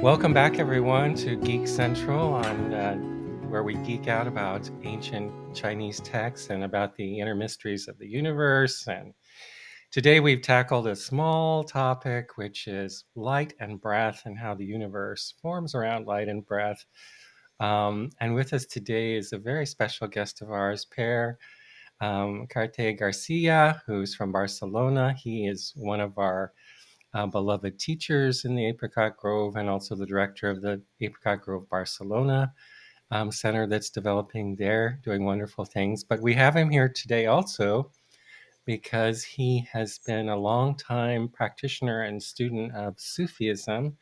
Welcome back, everyone, to Geek Central, where we geek out about ancient Chinese texts and about the inner mysteries of the universe. And today we've tackled a small topic, which is light and breath and how the universe forms around light and breath. And with us today is a very special guest of ours, Pere Garcia, who's from Barcelona. He is one of our beloved teachers in the Apricot Grove and also the director of the Apricot Grove Barcelona center that's developing there, doing wonderful things. But we have him here today also because he has been a long time practitioner and student of Sufism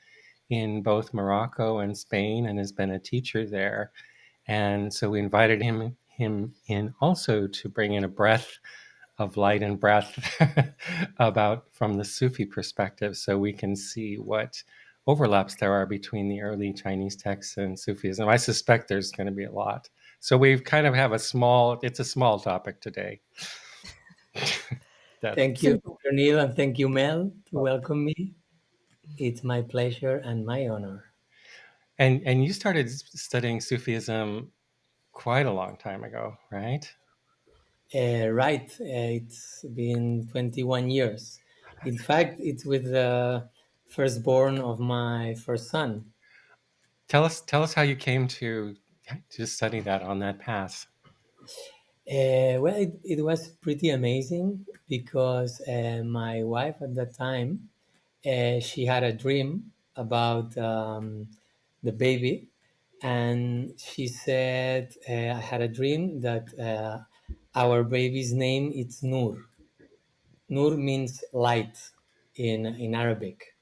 in both Morocco and Spain and has been a teacher there. And so we invited him in also to bring in a breath of light and breath about from the Sufi perspective, so we can see what overlaps there are between the early Chinese texts and Sufism. I suspect there's going to be a lot. So we kind of have it's a small topic today. That's Thank you, Dr. Neil, and thank you, Mel, to welcome me. It's my pleasure and my honor. and you started studying Sufism quite a long time ago, right? Right, it's been 21 years. In fact, it's with the firstborn of my first son. Tell us how you came to study that on that path. It was pretty amazing because my wife at that time, she had a dream about the baby, and she said, "I had a dream that our baby's name is Nur. Nur means light in Arabic,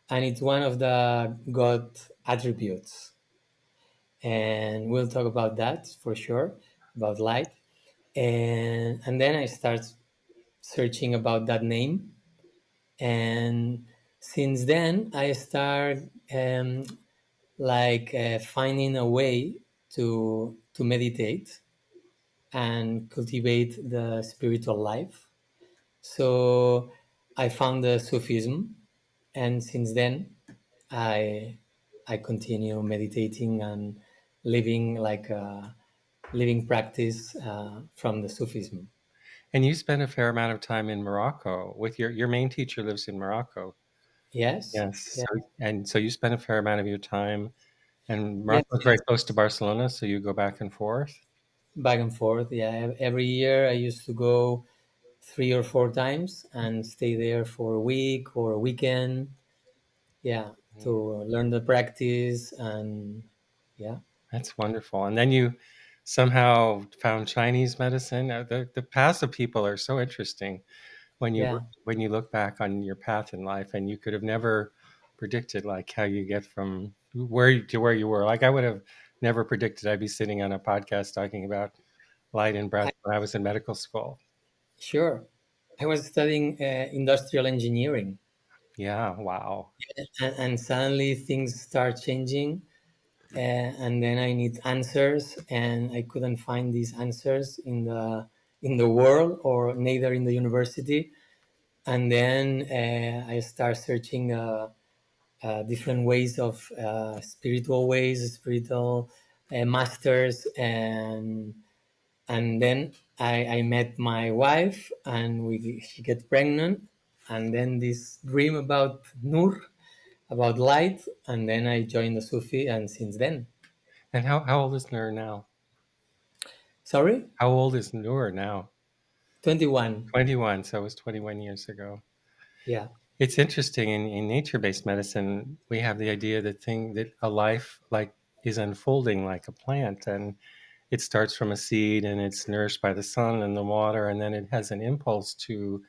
and it's one of the God attributes. And we'll talk about that for sure, about light. And then I start searching about that name, and since then I start finding a way to meditate and cultivate the spiritual life. So I found the Sufism, and since then I I continue meditating and living like a living practice from the Sufism. And you spent a fair amount of time in Morocco with your main teacher lives in Morocco. Yes, Yes. yeah, So you spent a fair amount of your time, and yes, Morocco is very yes. close to Barcelona, so you go back and forth. Back and forth. Yeah, every year I used to go 3 or 4 times and stay there for a week or a weekend. Yeah, to Mm, learn the practice and yeah, that's wonderful. And then you somehow found Chinese medicine. The paths of people are so interesting yeah. when you look back on your path in life, and you could have never predicted like how you get from where you were. Like I would have never predicted I'd be sitting on a podcast talking about light and breath I, when I was in medical school. sure. I was studying industrial engineering, Yeah, wow. and suddenly things start changing, and then I need answers, and I couldn't find these answers in the world or neither in the university. And then I start searching different ways of spiritual ways, spiritual masters, and then I met my wife, and she get pregnant, and then this dream about Nur, about light, and then I joined the Sufi, and since then, And how old is Nur now? sorry, How old is Nur now? 21, 21. So it was 21 years ago. yeah, It's interesting in nature-based medicine, we have the idea that a life like is unfolding like a plant, and it starts from a seed and it's nourished by the sun and the water, and then it has an impulse to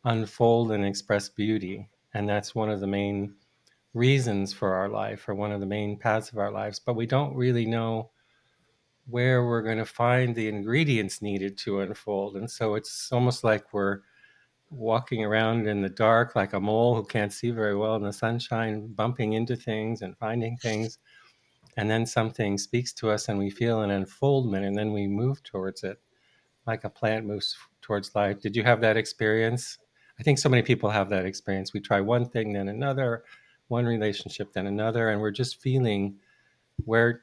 unfold and express beauty. And that's one of the main reasons for our life, or one of the main paths of our lives. But we don't really know where we're going to find the ingredients needed to unfold. And so it's almost like we're walking around in the dark like a mole who can't see very well in the sunshine, bumping into things and finding things. And then something speaks to us and we feel an unfoldment, and then we move towards it like a plant moves towards life. Did you have that experience? I think so many people have that experience. We try one thing, then another. one relationship then another, and we're just feeling where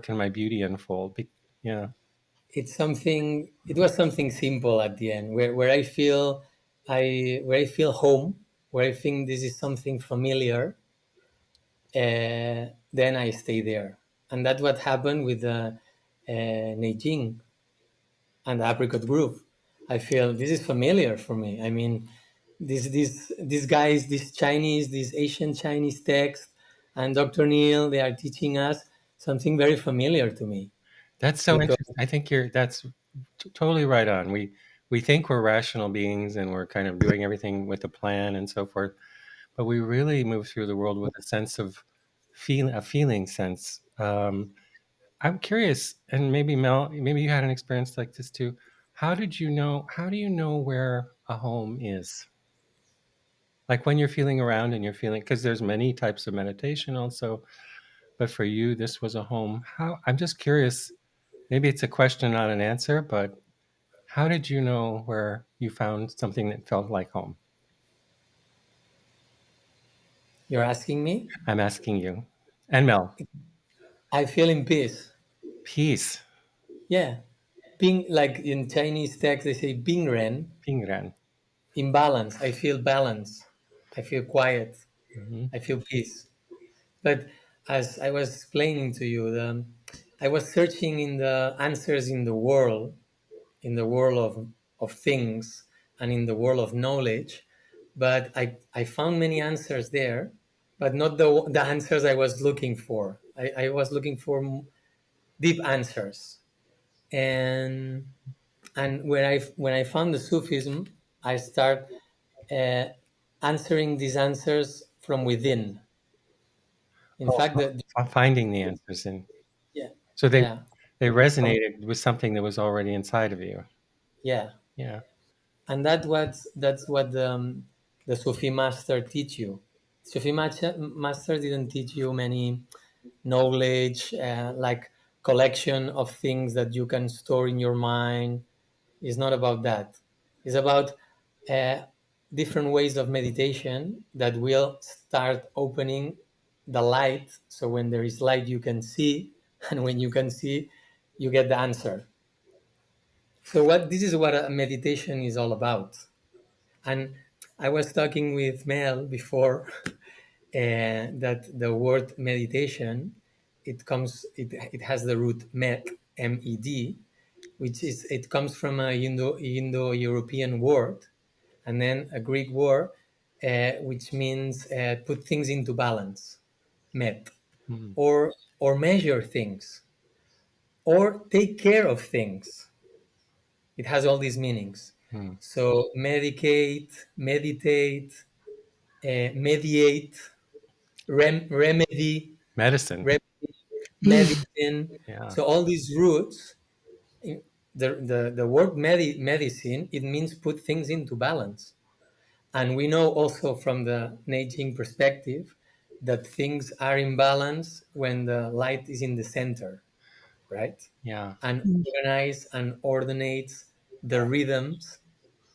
can my beauty unfold? Yeah, It was something simple at the end, where I feel where I feel home, where I think this is something familiar, then I stay there. And that's what happened with the Neijing and the Apricot group. I feel this is familiar for me. I mean, these guys, these Chinese, these Asian Chinese texts, and Dr. Neil, they are teaching us something very familiar to me. that's so Because interesting. I think that's totally right on. We think we're rational beings and we're kind of doing everything with a plan and so forth, but we really move through the world with a sense of a feeling sense. I'm curious, and maybe Mel, maybe you had an experience like this too. How did you know? How do you know where a home is? Like when you're feeling around and you're feeling, because there's many types of meditation also, but for you, this was a home. How? I'm just curious. Maybe it's a question, not an answer, but how did you know where you found something that felt like home? you're asking me, I'm asking you, and Mel. I feel in peace. Peace, Yeah. Ping, like in Chinese text, they say Bing Ren, Pingran. in balance. I feel balance. I feel quiet. Hmm. I feel peace. But as I was explaining to you, I was searching in the answers in the world of things, and in the world of knowledge. But I found many answers there, but not the answers I was looking for. I was looking for deep answers. And when I found the Sufism, I start uh, answering these answers from within. In Oh, fact, finding the answers in. yeah, So yeah, they from resonated with something that was already inside of you. yeah, Yeah. and that's what the Sufi master teach you. Master didn't teach you many knowledge, like collection of things that you can store in your mind. It's not about that. It's about uh, different ways of meditation that will start opening the light. So when there is light, you can see, and when you can see, you get the answer. So what this is what a meditation is all about. And I was talking with Mel before that the word meditation, it has the root med, med, which is it comes from a Indo-European word, and then a Greek word, which means put things into balance, met, Mm, or measure things, or take care of things. It has all these meanings. mm. So medicate, meditate, mediate, remedy, Medicine. medicine. Yeah. So all these roots, the word medicine, it means put things into balance. And we know also from the Neijing perspective that things are in balance when the light is in the center, right? Yeah. And organize and ordinates the rhythms,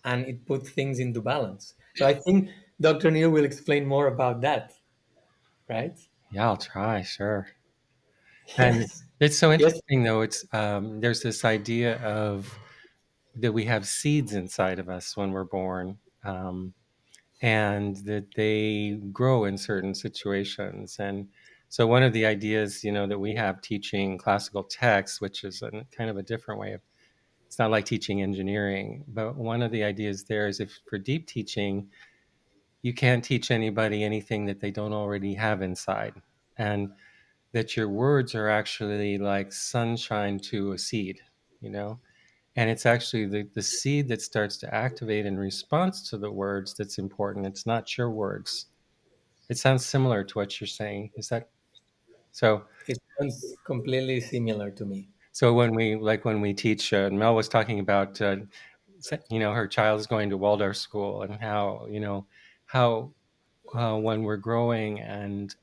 and it puts things into balance. So I think Dr. Neil will explain more about that, right? Yeah, I'll try. Sure. And Yes. it's so Yes. interesting, though. It's there's this idea of that we have seeds inside of us when we're born, and that they grow in certain situations. And so, one of the ideas, that we have teaching classical texts, which is kind of a different way of. It's not like teaching engineering, but one of the ideas there is if for deep teaching, you can't teach anybody anything that they don't already have inside. And that your words are actually like sunshine to a seed, you know? And it's actually the seed that starts to activate in response to the words that's important. It's not your words. It sounds similar to what you're saying. Is that so? It sounds completely similar to me. So when we teach, Mel was talking about, her child is going to Waldorf school and how, how when we're growing and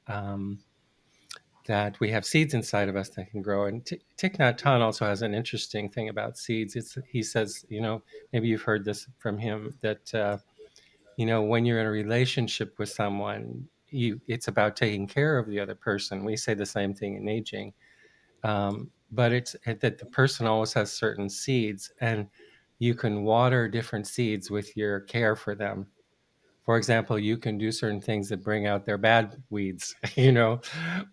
that we have seeds inside of us that can grow. And Thich Nhat Hanh also has an interesting thing about seeds. He says, maybe you've heard this from him that when you're in a relationship with someone, it's about taking care of the other person. We say the same thing in aging, but it's that the person always has certain seeds, and you can water different seeds with your care for them. For example, you can do certain things that bring out their bad weeds,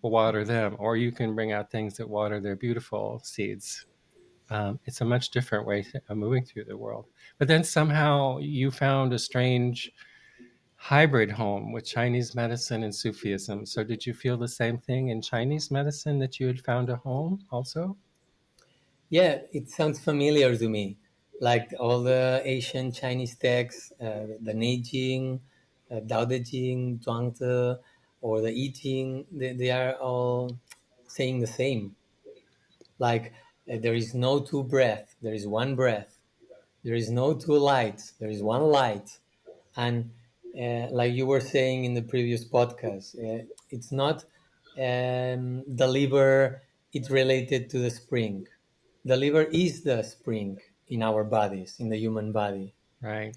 water them, or you can bring out things that water their beautiful seeds. It's a much different way of moving through the world. But then somehow you found a strange hybrid home with Chinese medicine and Sufism. So did you feel the same thing in Chinese medicine, that you had found a home also? Yeah, it sounds familiar to me. Like all the ancient Chinese texts, the Neijing, Tao Te Ching, Zhuangzi, or the I Ching, they are all saying the same. Like there is no two breath, there is one breath. There is no two lights, there is one light. And like you were saying in the previous podcast, it's not the liver, it's related to the spring. The liver is the spring in our bodies, in the human body, Right.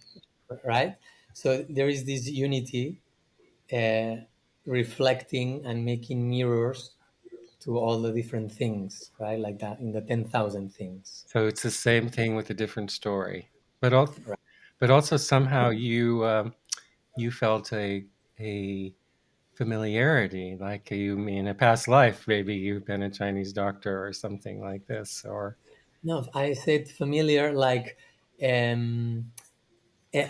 right? So there is this unity, uh, reflecting and making mirrors to all the different things, right? Like that in the 10,000 things. So it's the same thing with a different story, but also, Right. but also somehow you felt a familiarity, like you in a past life, maybe you've been a Chinese doctor or something like this, or No, I said familiar, like um,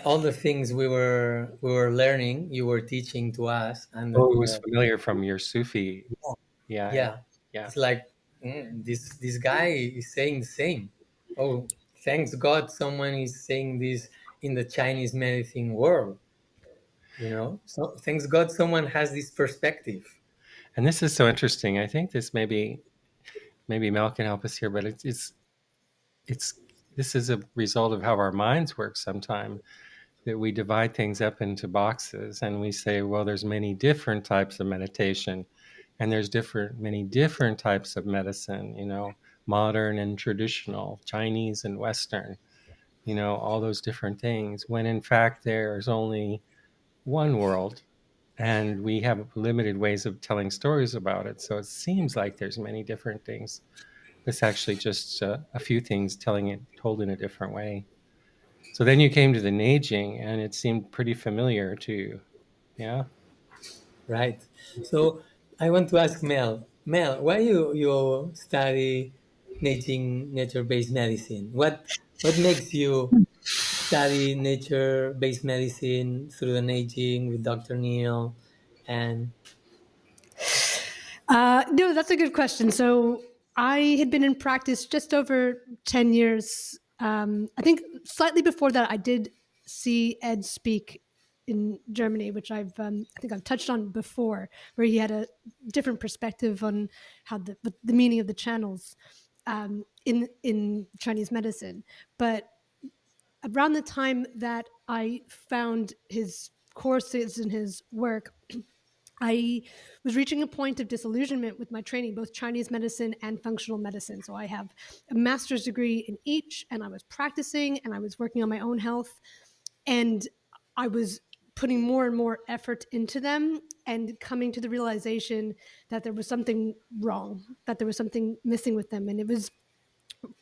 all the things we were learning, you were teaching to us, and oh, it was familiar from your Sufi. Yeah, yeah, yeah, yeah. it's like this guy is saying the same. Oh, thanks God, someone is saying this in the Chinese medicine world. So thanks God, someone has this perspective. And this is so interesting. I think this maybe Mel can help us here, but it's this is a result of how our minds work sometimes, that we divide things up into boxes and we say, well, there's many different types of meditation, and there's different many different types of medicine, modern and traditional, Chinese and Western, all those different things, when in fact there's only one world, and we have limited ways of telling stories about it. So it seems like there's many different things. It's actually just a few things telling it told in a different way. So then you came to the Neijing, and it seemed pretty familiar to you. Yeah. Right. So I want to ask Mel. Mel, why you study nature-based medicine? What makes you study nature-based medicine through the Neijing with Dr. Neil? And No, that's a good question. So I had been in practice just over 10 years. I think slightly before that, I did see Ed speak in Germany, which I think I've touched on before, where he had a different perspective on how the meaning of the channels in Chinese medicine. But around the time that I found his courses and his work, I was reaching a point of disillusionment with my training, both Chinese medicine and functional medicine. So I have a master's degree in each, and I was practicing and I was working on my own health. And I was putting more and more effort into them and coming to the realization that there was something wrong, that there was something missing with them. And it was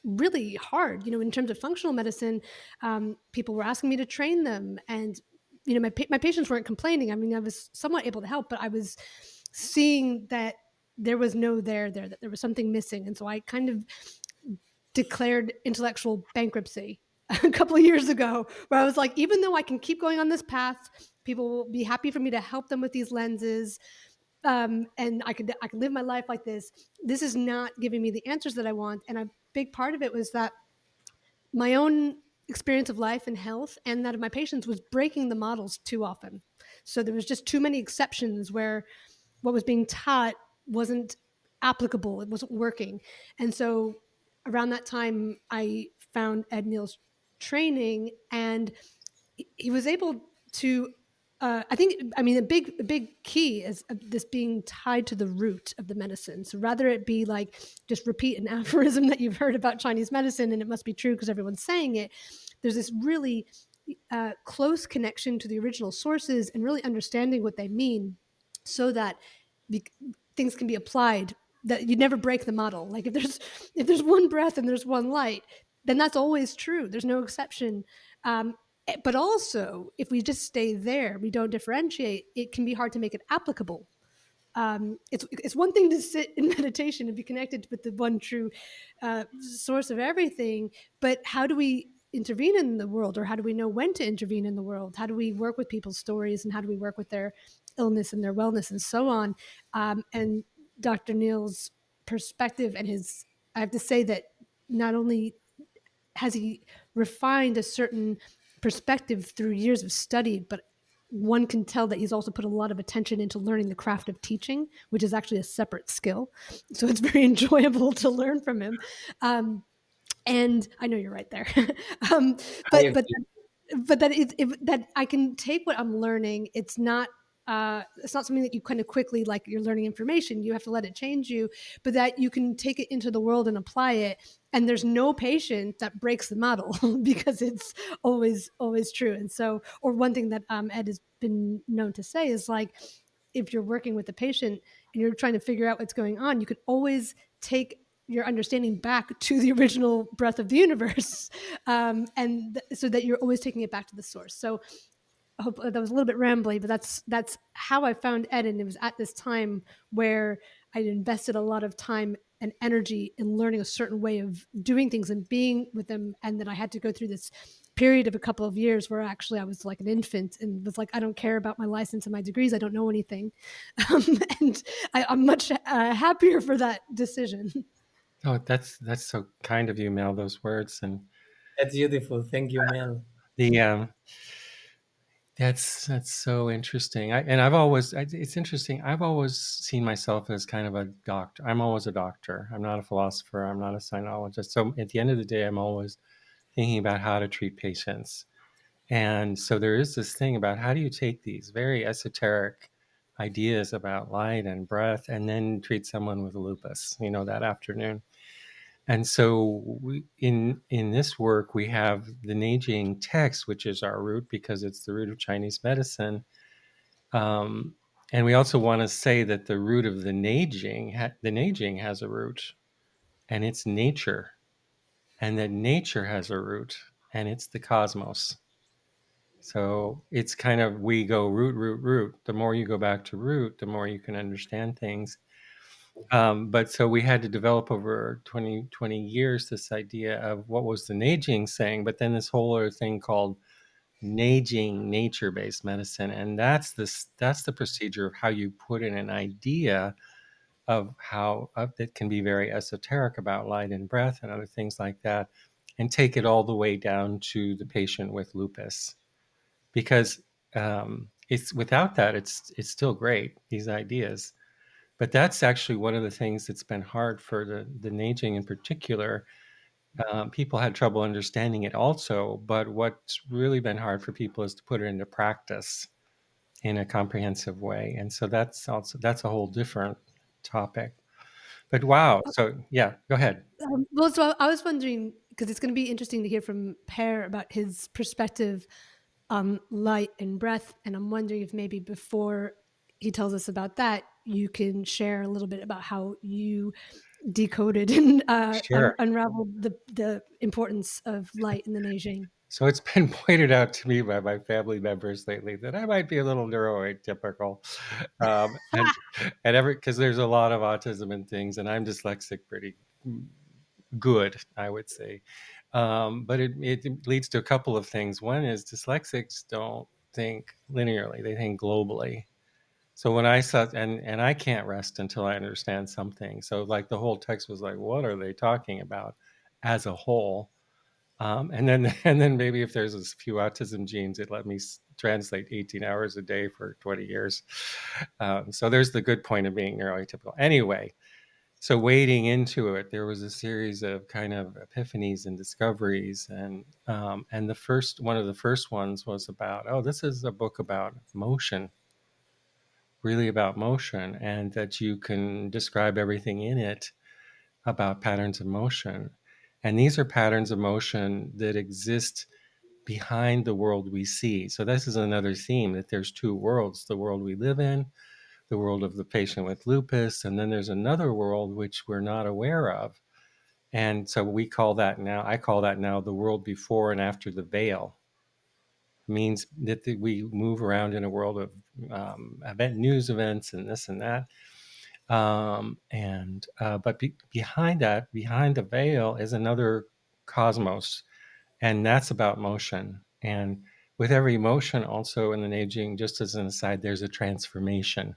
really hard, in terms of functional medicine. People were asking me to train them, and my patients weren't complaining. I mean, I was somewhat able to help, but I was seeing that there was no there, that there was something missing. And so I kind of declared intellectual bankruptcy a couple of years ago, where I was like, even though I can keep going on this path, people will be happy for me to help them with these lenses, and I could live my life like this. This is not giving me the answers that I want. And a big part of it was that my own experience of life and health and that of my patients was breaking the models too often. So there was just too many exceptions where what was being taught wasn't applicable, it wasn't working. And so around that time, I found Ed Neal's training, and he was able to. I think, I mean, a big key is this being tied to the root of the medicine. So rather it be like just repeat an aphorism that you've heard about Chinese medicine and it must be true because everyone's saying it. There's this really close connection to the original sources and really understanding what they mean. so that be- things can be applied, that you never break the model. Like if there's one breath and there's one light, then that's always true. There's no exception. But also, if we just stay there, we don't differentiate, it can be hard to make it applicable. It's one thing to sit in meditation and be connected with the one true source of everything, but how do we intervene in the world, or how do we know when to intervene in the world? How do we work with people's stories, and how do we work with their illness and their wellness and so on? And Dr. Neal's perspective and his, I have to say that not only has he refined a certain perspective through years of study, but one can tell that he's also put a lot of attention into learning the craft of teaching, which is actually a separate skill. So it's very enjoyable to learn from him. And I know you're right there. um, I but but agree. but that that I can take what I'm learning. It's not something that you kind of quickly, like you're learning information. You have to let it change you, but that you can take it into the world and apply it. And there's no patient that breaks the model because it's always true. And so, or one thing that Ed has been known to say is like, if you're working with a patient and you're trying to figure out what's going on, you could always take your understanding back to the original breath of the universe, so that you're always taking it back to the source. So I hope that was a little bit rambly, but that's how I found Ed, and it was at this time where I'd invested a lot of time and energy in learning a certain way of doing things and being with them, and then I had to go through this period of a couple of years where actually I was like an infant and was like, I don't care about my license and my degrees, I don't know anything, um, and I'm much happier for that decision. Oh, that's so kind of you, Mel. Those words and That's beautiful. Thank you, Mel. the that's so interesting. I've always it's interesting. I've always seen myself as kind of a doctor. I'm always a doctor. I'm not a philosopher. I'm not a sinologist. So at the end of the day, I'm always thinking about how to treat patients. And so there is this thing about how do you take these very esoteric ideas about light and breath and then treat someone with lupus, that afternoon. And so in this work, we have the Neijing text, which is our root because it's the root of Chinese medicine. And we also want to say that the root of the Neijing has a root, and it's nature, and that nature has a root, and it's the cosmos. So it's kind of, we go root, root, root. The more you go back to root, the more you can understand things. But so we had to develop over 20 years this idea of what was the Neijing saying, but then this whole other thing called Neijing, nature-based medicine, and that's the procedure of how you put in an idea of how that can be very esoteric about light and breath and other things like that, and take it all the way down to the patient with lupus, because it's without that it's still great, these ideas, but that's actually one of the things that's been hard for the Neijing in particular. People had trouble understanding it also, but what's really been hard for people is to put it into practice in a comprehensive way. And so that's a whole different topic. But wow, so yeah, go ahead. Well, so I was wondering, because it's going to be interesting to hear from Per about his perspective on light and breath, and I'm wondering if maybe before he tells us about that, you can share a little bit about how you decoded and Sure. unraveled the importance of light in the Neijing. So it's been pointed out to me by my family members lately that I might be a little neuroatypical, and every because there's a lot of autism and things, and I'm dyslexic pretty good, I would say. But it leads to a couple of things. One is dyslexics don't think linearly; they think globally. So when I saw, and I can't rest until I understand something. So like the whole text was like, what are they talking about as a whole? And then and then maybe if there's a few autism genes, it let me translate 18 hours a day for 20 years. So there's the good point of being neuroatypical. Anyway, so wading into it, there was a series of kind of epiphanies and discoveries, and the first one of the first ones was about, oh, this is a book about motion, really about motion, and that you can describe everything in it about patterns of motion. And these are patterns of motion that exist behind the world we see. So this is another theme, that there's two worlds, the world we live in, the world of the patient with lupus, and then there's another world which we're not aware of. And so I call that now the world before and after the veil. It means that we move around in a world of news events and this and that. But behind that, behind the veil, is another cosmos, and that's about motion. And with every motion, also in the Neijing, just as an aside, there's a transformation.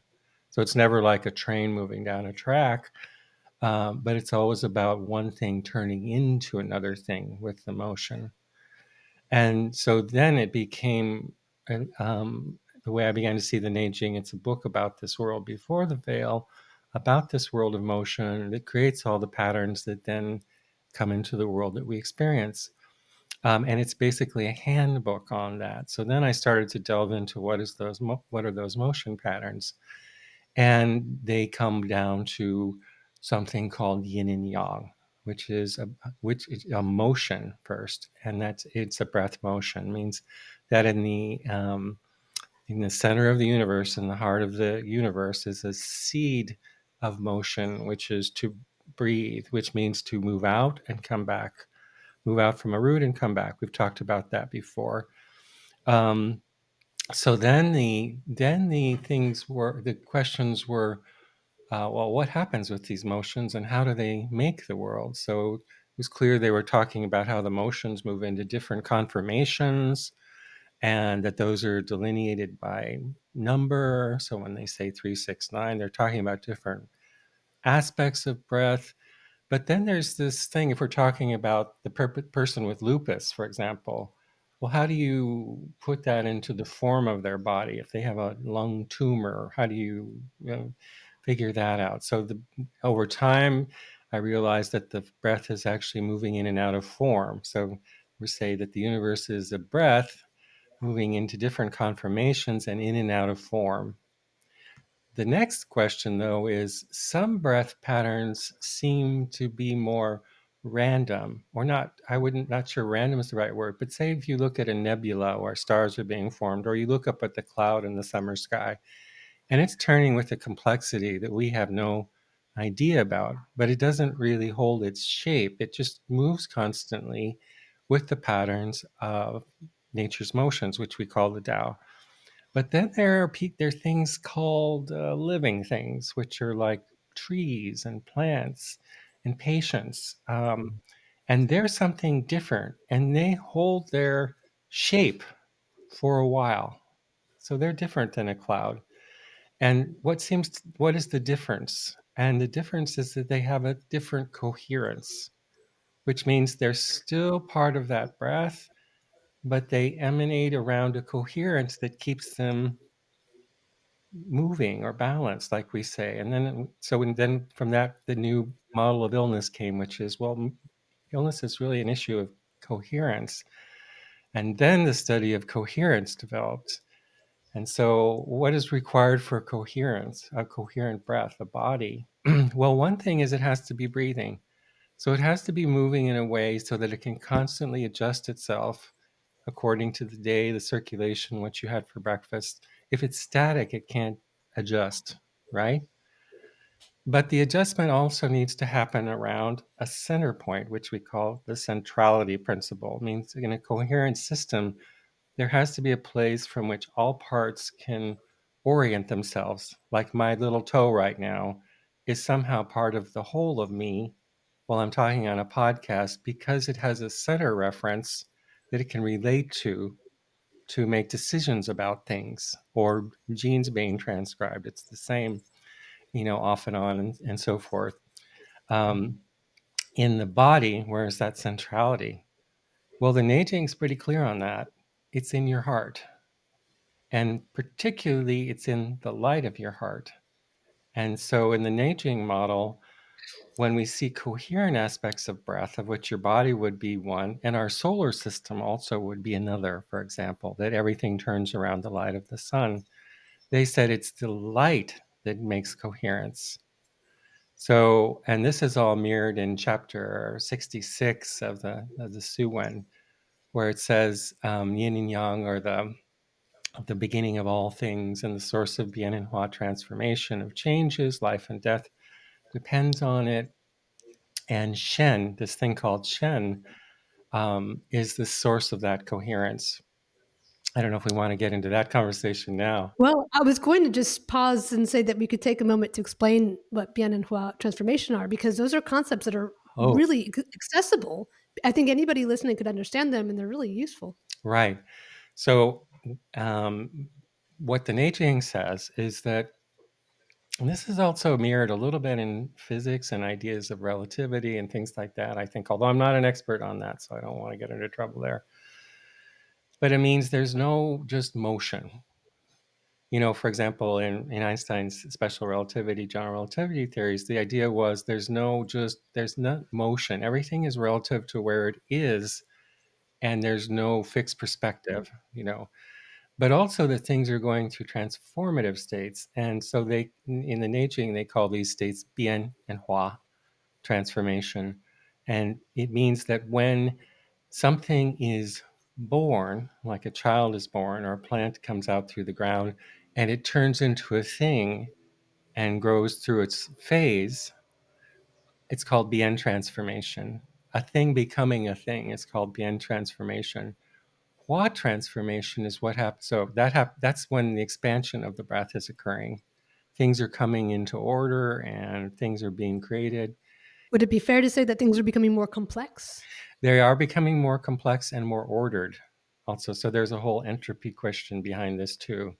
So it's never like a train moving down a track, but it's always about one thing turning into another thing with the motion. And so then it became the way I began to see the Neijing. It's a book about this world before the veil, about this world of motion that creates all the patterns that then come into the world that we experience. And it's basically a handbook on that. So then I started to delve into what are those motion patterns, and they come down to something called yin and yang, which is a motion first, and it's a breath motion. It means that in the center of the universe, in the heart of the universe, is a seed of motion, which is to breathe, which means to move out and come back, move out from a root and come back. We've talked about that before. So then the questions were, well, what happens with these motions and how do they make the world? So it was clear they were talking about how the motions move into different conformations, and that those are delineated by number. So when they say 369, they're talking about different aspects of breath. But then there's this thing, if we're talking about the person with lupus, for example, well, how do you put that into the form of their body? If they have a lung tumor, how do you figure that out? So over time, I realized that the breath is actually moving in and out of form. So we say that the universe is a breath moving into different conformations and in and out of form. The next question, though, is some breath patterns seem to be more random, or not. Not sure random is the right word, but say if you look at a nebula where stars are being formed, or you look up at the cloud in the summer sky, and it's turning with a complexity that we have no idea about, but it doesn't really hold its shape. It just moves constantly with the patterns of nature's motions, which we call the Tao. But then there are things called living things, which are like trees and plants and patients. And they're something different, and they hold their shape for a while. So they're different than a cloud. And what is the difference? And the difference is that they have a different coherence, which means they're still part of that breath, but they emanate around a coherence that keeps them moving or balanced, like we say. And then from that, the new model of illness came, which is, well, illness is really an issue of coherence. And then the study of coherence developed. And so, what is required for coherence, a coherent breath, a body? Well, one thing is it has to be breathing. So, it has to be moving in a way so that it can constantly adjust itself according to the day, the circulation, what you had for breakfast. If it's static, it can't adjust, right? But the adjustment also needs to happen around a center point, which we call the centrality principle. It means in a coherent system, there has to be a place from which all parts can orient themselves. Like my little toe right now is somehow part of the whole of me while I'm talking on a podcast, because it has a center reference that it can relate to make decisions about things, or genes being transcribed. It's the same, off and on, and so forth. Um, in the body, where is that centrality? Well, the Neijing's pretty clear on that. It's in your heart. And particularly, it's in the light of your heart. And so, in the Neijing model, when we see coherent aspects of breath, of which your body would be one, and our solar system also would be another, for example, that everything turns around the light of the sun, they said it's the light that makes coherence. So, and this is all mirrored in chapter 66 of the Suwen, where it says yin and yang, or the beginning of all things and the source of bien and hua transformation of changes, life and death depends on it. And Shen, this thing called Shen, is the source of that coherence. I don't know if we want to get into that conversation now. Well, I was going to just pause and say that we could take a moment to explain what Bien and Hua transformation are, because those are concepts that are Oh, really accessible. I think anybody listening could understand them, and they're really useful. right. So, what the Neijing says is that, and this is also mirrored a little bit in physics and ideas of relativity and things like that, I think, although I'm not an expert on that, so I don't want to get into trouble there. But it means there's no just motion. For example, in Einstein's special relativity, general relativity theories, the idea was there's not motion. Everything is relative to where it is, and there's no fixed perspective. But also that things are going through transformative states. And so in the Neijing, they call these states bien and hua transformation. And it means that when something is born, like a child is born or a plant comes out through the ground, and it turns into a thing and grows through its phase, it's called bien transformation. A thing becoming a thing is called bien transformation. Hua transformation is what happens. So that's when the expansion of the breath is occurring. Things are coming into order and things are being created. Would it be fair to say that things are becoming more complex? They are becoming more complex and more ordered also. So there's a whole entropy question behind this too.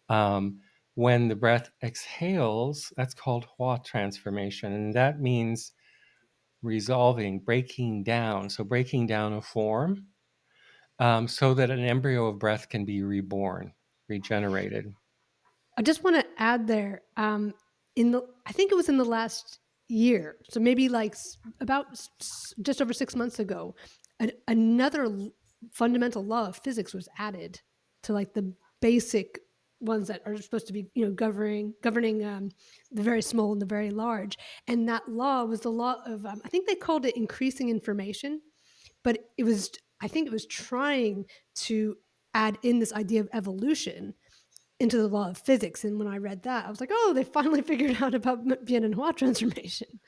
Um, when the breath exhales, that's called Hua transformation. And that means resolving, breaking down. So breaking down a form so that an embryo of breath can be reborn, regenerated. I just want to add there, I think it was in the last year, so maybe like about just over 6 months ago, another fundamental law of physics was added to like the basic ones that are supposed to be, governing the very small and the very large. And that law was the law of, I think they called it increasing information, but I think it was trying to add in this idea of evolution into the law of physics. And when I read that, I was like, oh, they finally figured out about Bien and Hua transformation.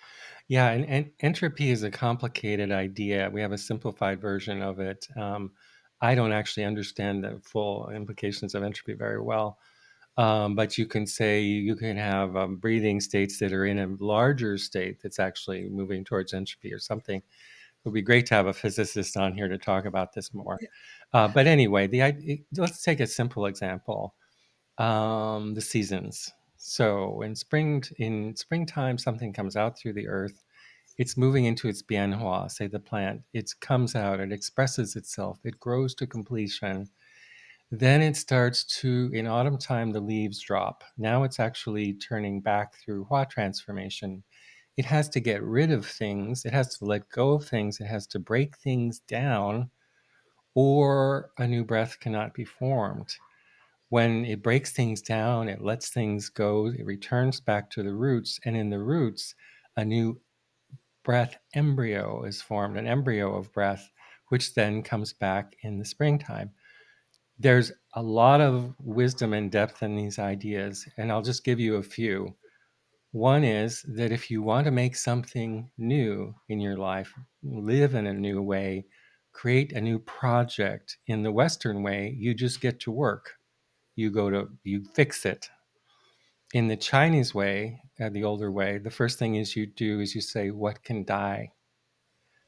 Yeah, and entropy is a complicated idea. We have a simplified version of it. I don't actually understand the full implications of entropy very well. But you can say you can have breathing states that are in a larger state that's actually moving towards entropy or something. It would be great to have a physicist on here to talk about this more. Yeah. But anyway, let's take a simple example: the seasons. So in springtime, something comes out through the earth. It's moving into its bianhua, say the plant. It comes out, it expresses itself, it grows to completion. Then it starts to, in autumn time, the leaves drop. Now it's actually turning back through Hua transformation. It has to get rid of things, it has to let go of things, it has to break things down, or a new breath cannot be formed. When it breaks things down, it lets things go, it returns back to the roots, and in the roots, a new breath embryo is formed, an embryo of breath, which then comes back in the springtime. There's a lot of wisdom and depth in these ideas, and I'll just give you a few. One is that if you want to make something new in your life, live in a new way, create a new project in the Western way, you just get to work. You fix it. In the Chinese way, the older way, the first thing is you do is you say, what can die?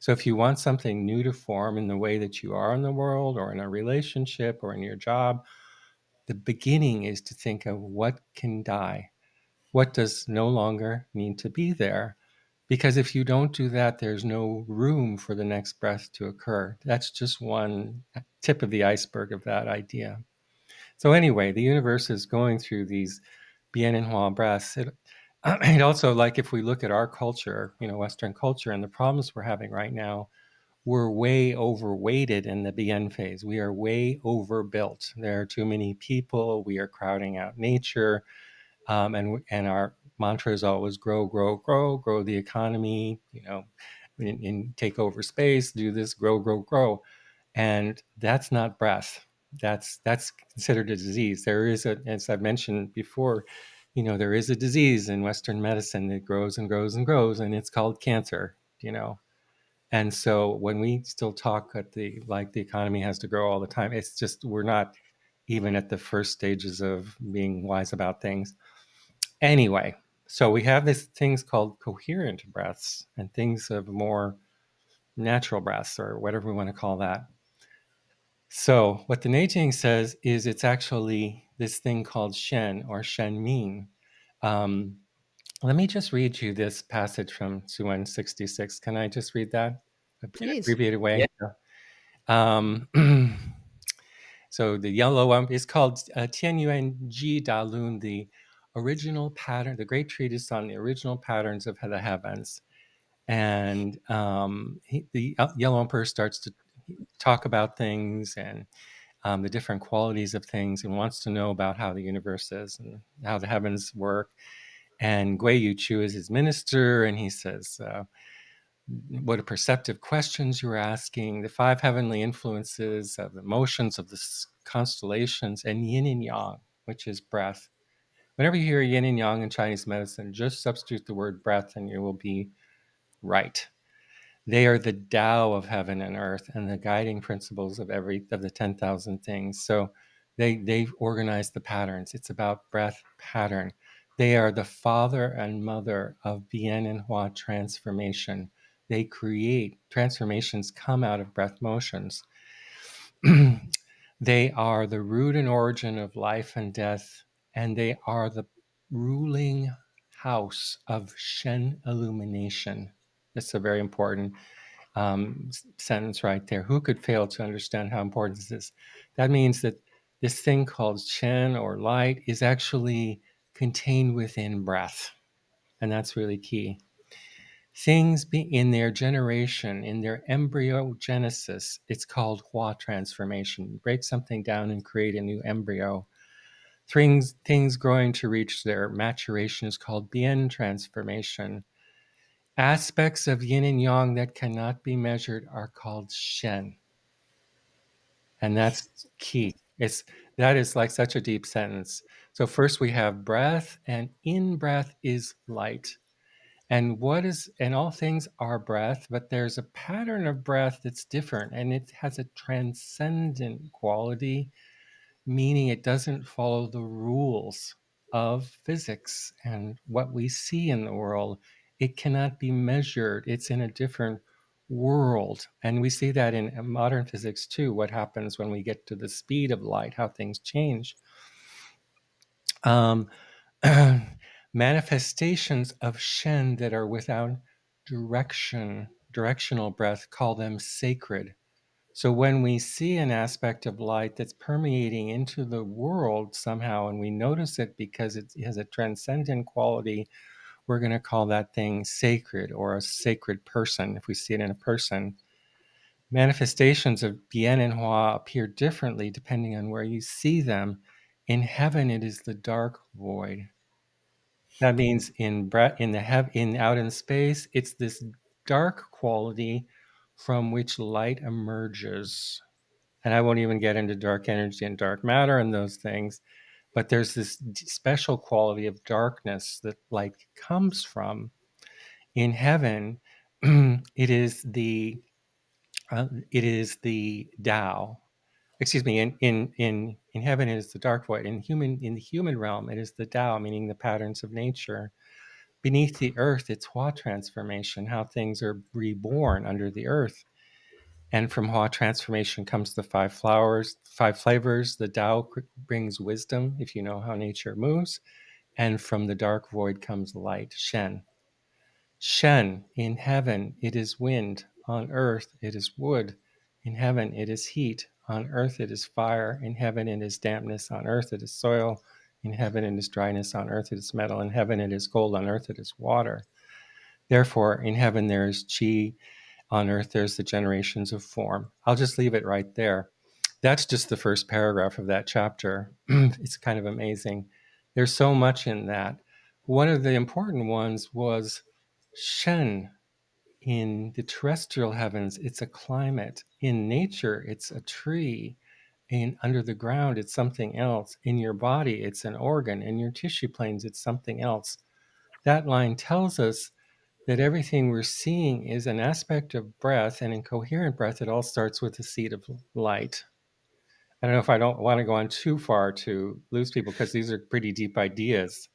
So if you want something new to form in the way that you are in the world or in a relationship or in your job, the beginning is to think of what can die, what does no longer need to be there. Because if you don't do that, there's no room for the next breath to occur. That's just one tip of the iceberg of that idea. So anyway, the universe is going through these bien and hua breaths. It also, like if we look at our culture, Western culture, and the problems we're having right now, we're way overweighted in the bien phase. We are way overbuilt. There are too many people. We are crowding out nature, and our mantra is always grow, grow, grow, grow the economy. And take over space, do this, grow, grow, grow, and that's not breath. that's considered a disease. There is a, as I've mentioned before, there is a disease in Western medicine that grows and grows and grows, and it's called cancer. And so when we still talk at the economy has to grow all the time, it's just we're not even at the first stages of being wise about things. Anyway, so we have these things called coherent breaths and things of more natural breaths or whatever we want to call that. So what the Neijing says is it's actually this thing called Shen or Shen Min. Um, Let me just read you this passage from Suan 66. Can I just read that in an Please. abbreviated way? Yeah. Um, so the yellow one is called Tianyuan Ji Da Lun, the original pattern, the great treatise on the original patterns of the heavens. And the yellow emperor starts to talk about things and the different qualities of things and wants to know about how the universe is and how the heavens work. And Gui Yu Chu is his minister, and he says, what a perceptive questions you were asking, the five heavenly influences of the motions of the constellations, and yin and yang, which is breath. Whenever you hear yin and yang in Chinese medicine, just substitute the word breath and you will be right. They are the Tao of heaven and earth and the guiding principles of the 10,000 things. So they've organized the patterns. It's about breath pattern. They are the father and mother of Bien and Hua transformation. They create transformations come out of breath motions. They are the root and origin of life and death, and they are the ruling house of Shen illumination. That's a very important sentence right there. Who could fail to understand how important this is? That means that this thing called Shen or light is actually contained within breath. And that's really key. Things in their generation, in their embryogenesis, it's called Hua transformation. You break something down and create a new embryo. Things growing to reach their maturation is called Bien transformation. Aspects of yin and yang that cannot be measured are called Shen. And that's key. That is like such a deep sentence. So first we have breath, and in breath is light. And all things are breath, but there's a pattern of breath that's different, and it has a transcendent quality, meaning it doesn't follow the rules of physics and what we see in the world. It cannot be measured. It's in a different world. And we see that in modern physics too, what happens when we get to the speed of light, how things change. Um, Manifestations of Shen that are without directional breath, call them sacred. So when we see an aspect of light that's permeating into the world somehow, and we notice it because it has a transcendent quality, we're going to call that thing sacred or a sacred person if we see it in a person. Manifestations of Bien and Hua appear differently depending on where you see them. In heaven, it is the dark void. That means in out in space, it's this dark quality from which light emerges. And I won't even get into dark energy and dark matter and those things, but there's this special quality of darkness that light comes from. In heaven, it is the Tao. Excuse me. In heaven, it is the dark void. In the human realm, it is the Tao, meaning the patterns of nature. Beneath the earth, it's Hua transformation, how things are reborn under the earth. And from Hua transformation comes the five flavors. The Tao brings wisdom, if you know how nature moves. And from the dark void comes light, Shen. Shen, in heaven, it is wind. On earth, it is wood. In heaven, it is heat. On earth, it is fire. In heaven, it is dampness. On earth, it is soil. In heaven, it is dryness. On earth, it is metal. In heaven, it is gold. On earth, it is water. Therefore, in heaven, there is chi. On earth, there's the generations of form. I'll just leave it right there. That's just the first paragraph of that chapter. It's kind of amazing. There's so much in that. One of the important ones was Shen. In the terrestrial heavens, it's a climate. In nature, it's a tree. under the ground, it's something else. In your body, it's an organ. In your tissue planes, it's something else. That line tells us that everything we're seeing is an aspect of breath, and in coherent breath, it all starts with the seed of light. I don't know if I don't want to go on too far to lose people, because these are pretty deep ideas.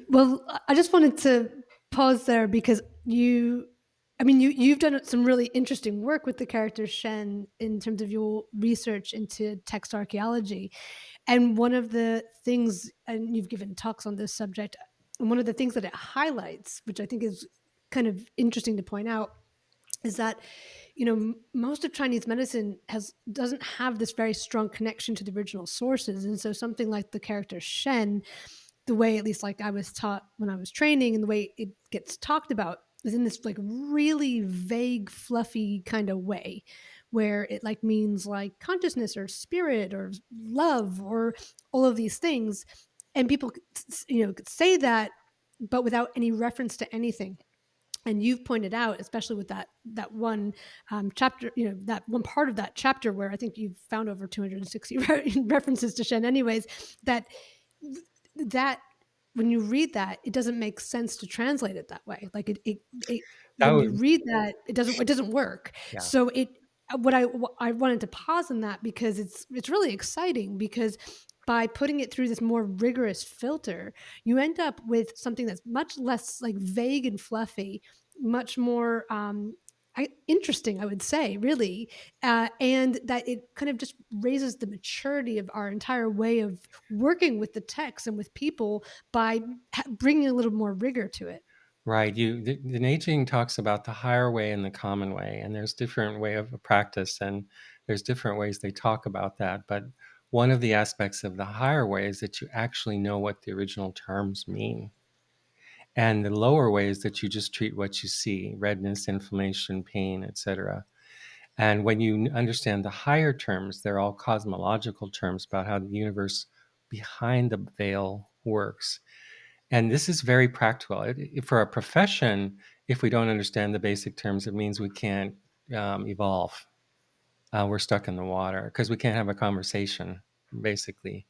Well, I just wanted to pause there because I mean, you've done some really interesting work with the character Shen in terms of your research into text archaeology. And one of the things, and you've given talks on this subject, and one of the things that it highlights, which I think is kind of interesting to point out, is that most of Chinese medicine doesn't have this very strong connection to the original sources, and so something like the character Shen, the way at least like I was taught when I was training, and the way it gets talked about is in this like really vague, fluffy kind of way, where it like means like consciousness or spirit or love or all of these things, and people could say that, but without any reference to anything. And you've pointed out, especially with that one chapter, that one part of that chapter where I think you've found over 260 references to Shen, anyways, that that when you read that, it doesn't make sense to translate it that way. Like it That when you would, read that, it doesn't work. yeah. So what I wanted to pause on that because it's really exciting, because by putting it through this more rigorous filter, you end up with something that's much less like vague and fluffy, much more interesting, I would say, really, and that it kind of just raises the maturity of our entire way of working with the text and with people by bringing a little more rigor to it. Right. The Neijing talks about the higher way and the common way, and there's different way of practice, and there's different ways they talk about that. But one of the aspects of the higher way is that you actually know what the original terms mean. And the lower way is that you just treat what you see: redness, inflammation, pain, etc. And when you understand the higher terms, they're all cosmological terms about how the universe behind the veil works. And this is very practical. For a profession, if we don't understand the basic terms, it means we can't evolve. We're stuck in the water because we can't have a conversation, basically.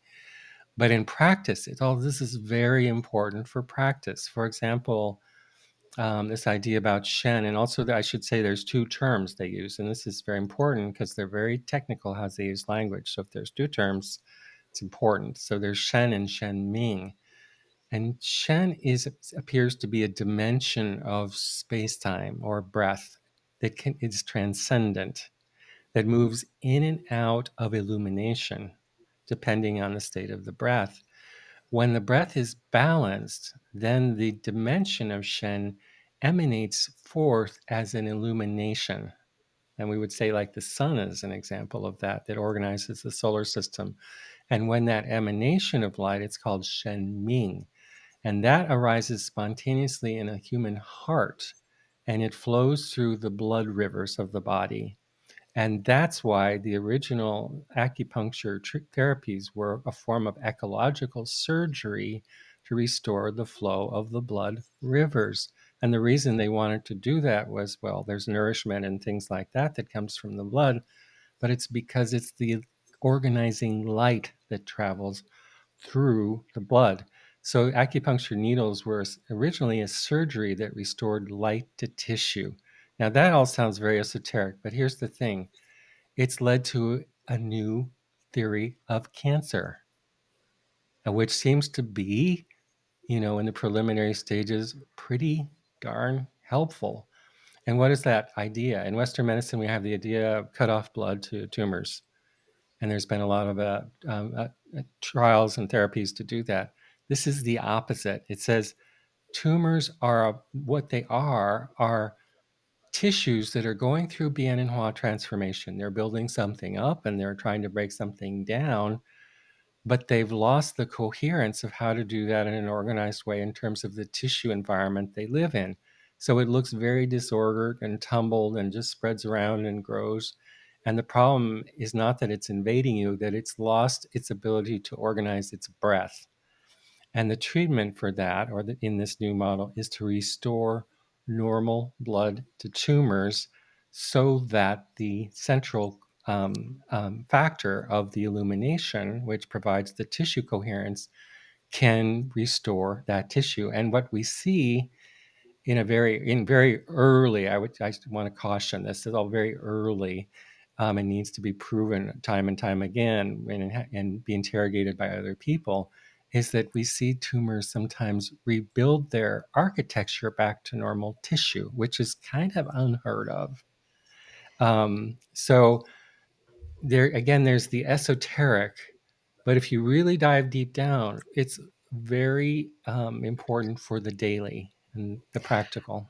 But in practice, all this is very important for practice. For example, this idea about Shen, and also I should say there's two terms they use, and this is very important because they're very technical how they use language. So if there's two terms, it's important. So there's Shen and Shen Ming. And Shen appears to be a dimension of space-time or breath that is transcendent, that moves in and out of illumination, depending on the state of the breath. When the breath is balanced, then the dimension of Shen emanates forth as an illumination. And we would say, like the sun is an example of that, that organizes the solar system. And when that emanation of light, it's called Shen Ming. And that arises spontaneously in a human heart, and it flows through the blood rivers of the body. And that's why the original acupuncture therapies were a form of ecological surgery to restore the flow of the blood rivers. And the reason they wanted to do that was, well, there's nourishment and things like that that comes from the blood, but it's because it's the organizing light that travels through the blood. So acupuncture needles were originally a surgery that restored light to tissue. Now that all sounds very esoteric, but here's the thing. It's led to a new theory of cancer, which seems to be, in the preliminary stages, pretty darn helpful. And what is that idea? In Western medicine, we have the idea of cut off blood to tumors. And there's been a lot of trials and therapies to do that. This is the opposite. It says tumors are what they are tissues that are going through Bien and Hua transformation. They're building something up and they're trying to break something down, but they've lost the coherence of how to do that in an organized way in terms of the tissue environment they live in. So it looks very disordered and tumbled and just spreads around and grows. And the problem is not that it's invading you, that it's lost its ability to organize its breath. And the treatment for that, in this new model, is to restore normal blood to tumors so that the central factor of the illumination, which provides the tissue coherence, can restore that tissue. And what we see in very early, I want to caution this is all very early, and needs to be proven time and time again and be interrogated by other people, is that we see tumors sometimes rebuild their architecture back to normal tissue, which is kind of unheard of. So there again, there's the esoteric, but if you really dive deep down, it's very important for the daily and the practical.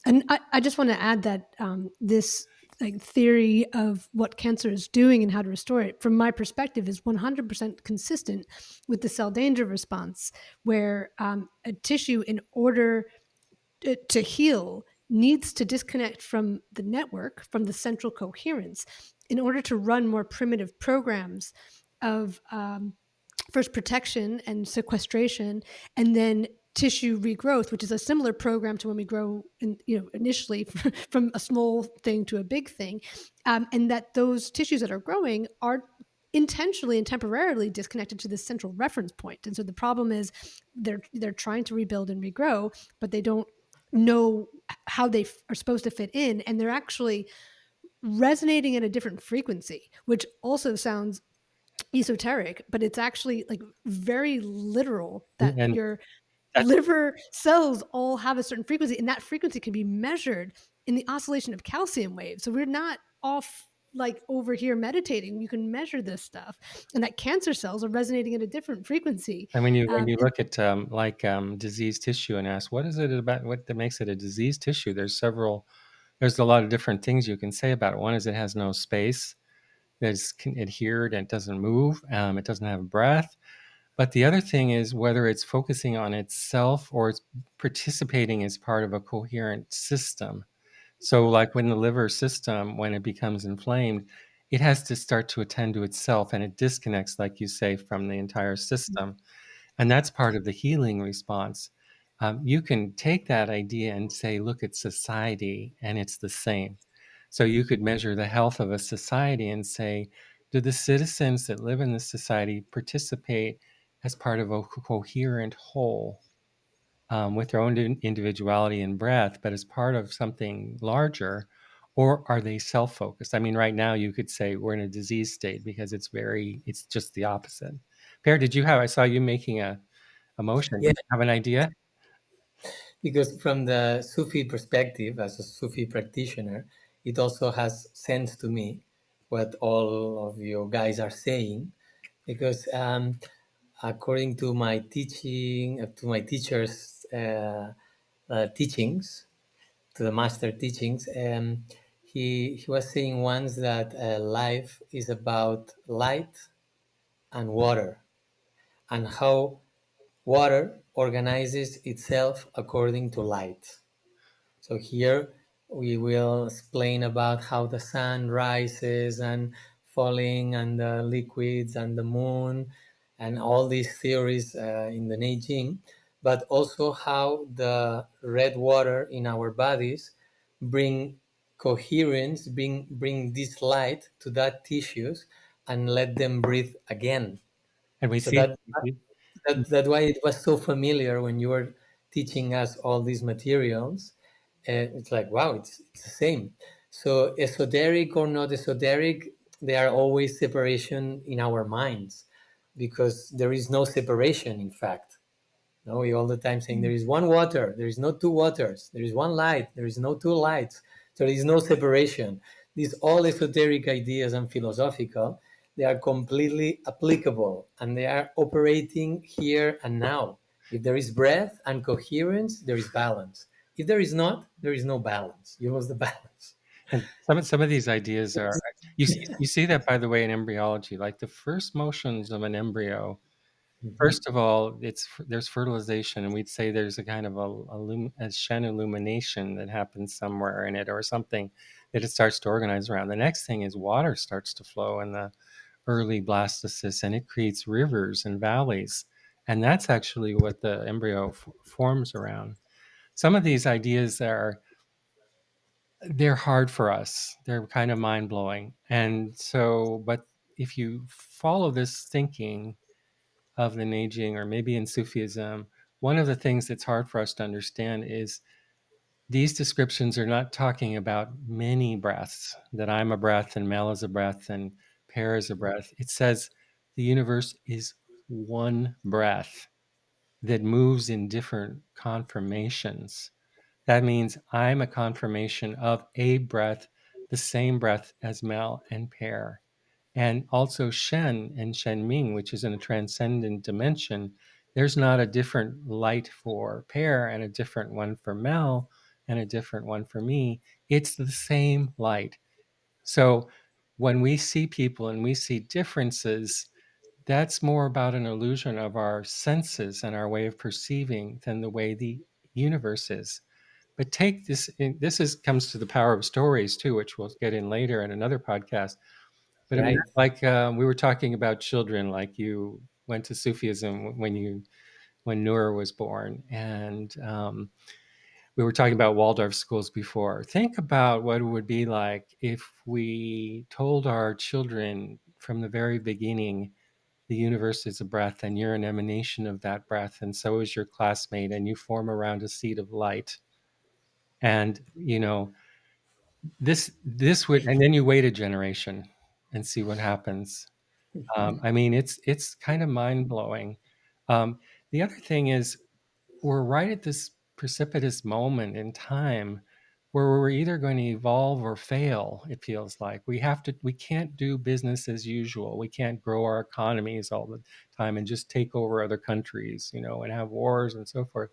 And I just want to add that this like theory of what cancer is doing and how to restore it, from my perspective, is 100% consistent with the cell danger response, where a tissue, in order to heal, needs to disconnect from the network, from the central coherence, in order to run more primitive programs of first protection and sequestration, and then tissue regrowth, which is a similar program to when we grow initially from a small thing to a big thing, and that those tissues that are growing are intentionally and temporarily disconnected to this central reference point. And so the problem is they're trying to rebuild and regrow, but they don't know how they are supposed to fit in, and they're actually resonating at a different frequency, which also sounds esoteric, but it's actually like very literal, that And your that, liver cells all have a certain frequency, and that frequency can be measured in the oscillation of calcium waves. So we're not off like over here meditating. You can measure this stuff, and that cancer cells are resonating at a different frequency. and when you And look at diseased tissue and ask what is it about what that makes it a diseased tissue, there's a lot of different things you can say about it. One is it has no space, it's adhered and it doesn't move, it doesn't have breath. But the other thing is whether it's focusing on itself or it's participating as part of a coherent system. So, like when the liver system, when it becomes inflamed, it has to start to attend to itself and it disconnects, like you say, from the entire system. And that's part of the healing response. You can take that idea and say, look at society, and it's the same. So, you could measure the health of a society and say, do the citizens that live in this society participate as part of a coherent whole? With their own individuality and breath, but as part of something larger, or are they self-focused? I mean, right now you could say we're in a disease state because it's just the opposite. Pere, I saw you making a motion. Yeah, Did you have an idea? because from the Sufi perspective, as a Sufi practitioner, it also has sense to me what all of you guys are saying, because according to my teaching, to my teachers' teachings, to the master teachings, he was saying once that life is about light and water, and how water organizes itself according to light. So here we will explain about how the sun rises and falling, and the liquids and the moon, and all these theories in the Neijing, but also how the red water in our bodies bring coherence, bring this light to that tissues and let them breathe again. And we So see, that's why it was so familiar when you were teaching us all these materials. It's like, wow, it's the same. So esoteric or not esoteric, there are always separation in our minds, because there is no separation, in fact. No, we all the time saying there is one water, there is no two waters, there is one light, there is no two lights. So there is no separation. These all esoteric ideas and philosophical, they are completely applicable, and they are operating here and now. If there is breath and coherence, there is balance. If there is not, there is no balance. You lose the balance. and some of these ideas are you see that, by the way, in embryology, like the first motions of an embryo. Mhm. First of all, there's fertilization, and we'd say there's a kind of a Shen illumination that happens somewhere in it, or something that it starts to organize around. The next thing is water starts to flow in the early blastocysts, and it creates rivers and valleys, and that's actually what the embryo forms around. Some of these ideas are they're hard for us. They're kind of mind blowing. And so, but if you follow this thinking of the Neijing, or maybe in Sufism, one of the things that's hard for us to understand is these descriptions are not talking about many breaths, that I'm a breath and Mel is a breath and Pere is a breath. It says the universe is one breath that moves in different conformations. That means I'm a confirmation of a breath, the same breath as Mel and Pere. And also Shen and Shen Ming, which is in a transcendent dimension. There's not a different light for Pere and a different one for Mel and a different one for me. It's the same light. So when we see people and we see differences, that's more about an illusion of our senses and our way of perceiving than the way the universe is. But take this, this is comes to the power of stories too, which we'll get in later in another podcast. But Right. like we were talking about children, like you went to Sufism when Noor was born, and we were talking about Waldorf schools before. Think about what it would be like if we told our children from the very beginning the universe is a breath and you're an emanation of that breath, and so is your classmate, and you form around a seed of light. And this would, and then you wait a generation and see what happens. I mean, it's kind of mind blowing. The other thing is, we're right at this precipitous moment in time where we're either going to evolve or fail. It feels like we can't do business as usual. We can't grow our economies all the time and just take over other countries, and have wars and so forth.